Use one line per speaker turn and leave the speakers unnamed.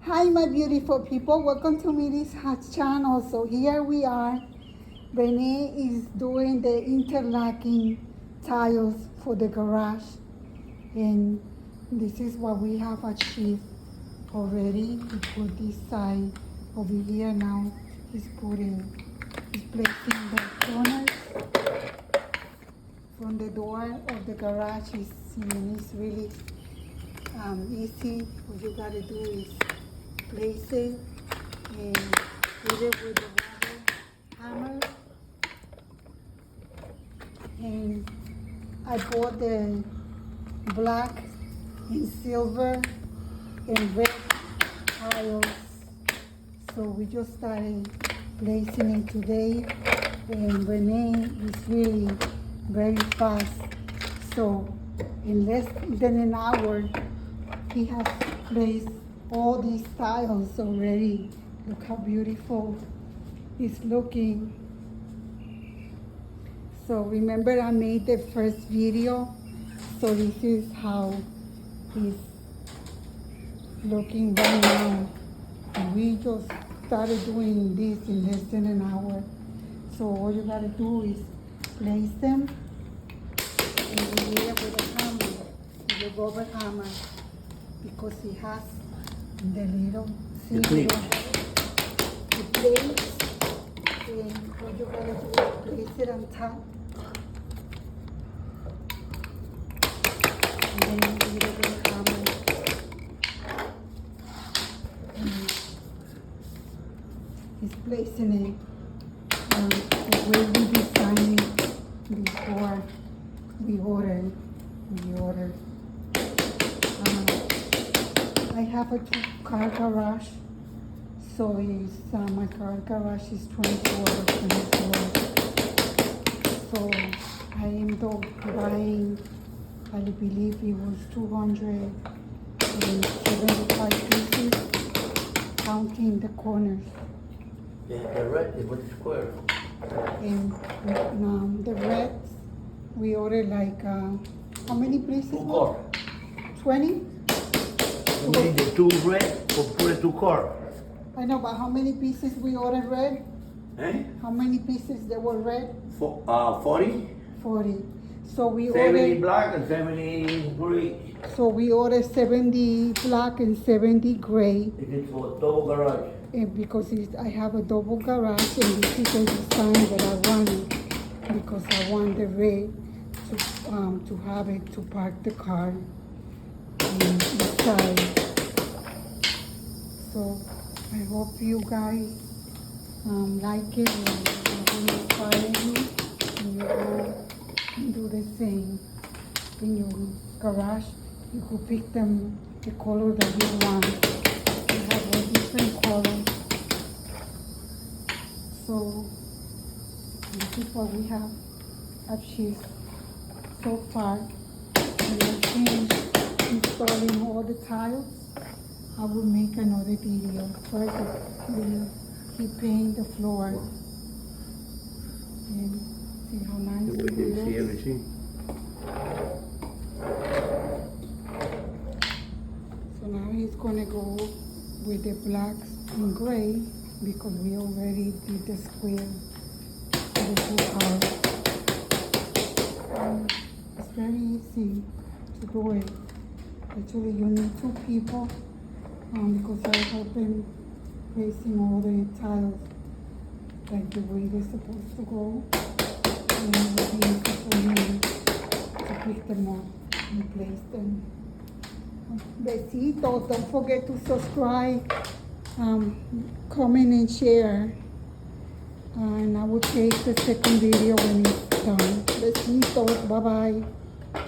Hi my beautiful people, welcome to Midi's Hot channel. So here we are. Renee is doing the interlocking tiles for the garage, and this is what we have achieved already. We put this side over here. Now he's placing the corners from the door of the garage. It's really easy. What you gotta do is place it and hit it with the water hammer. And I bought the black and silver and red tiles. So we just started placing it today, and Renee is really very fast. So in less than an hour, he has placed all these tiles already. Look how beautiful it's looking. So remember I made the first video, so this is how it's looking right now. And we just started doing this in less than an hour. So all you gotta do is place them and you hit it with a hammer, with a rubber hammer, because it has the little the plates. And what you gotta do is place it on top. And then you hit it with a hammer. He's placing it the way we designed it before we ordered. I have a 2-car garage, so my car garage is 24 or 24. So I ended up buying, I believe it was 275 pieces, counting the corners.
Yeah, the red is with the square.
And the reds, we ordered like, how many pieces?
2 car.
20?
You need the 2 red for put it 2 car.
I know, but how many pieces we ordered red?
Eh?
How many pieces there were red?
40?
40. So we
70
ordered,
black and 70 gray.
so we ordered 70 black and 70 gray.
It is for double garage.
And because I have a double garage, and this is the design that I wanted, because I want the red to have it to park the car inside. So I hope you guys like it, and I will inspire you, and you go and do the same in your garage. You could pick them the color that you want. You have all different colors. So this is what we have achieved so far. When I finish installing all the tiles, I will make another video. First, we'll keep painting the floor and see how nice it looks.
everything.
So now he's gonna go with the blacks and gray, because we already did the square for the 2 cars. It's very easy to do it. Actually, you need 2 people, because I have been placing all the tiles like the way they're supposed to go. And it will be easy for me to pick them up and place them. Besitos, don't forget to subscribe, comment and share, and I will take the second video when it's done. Besitos, bye bye.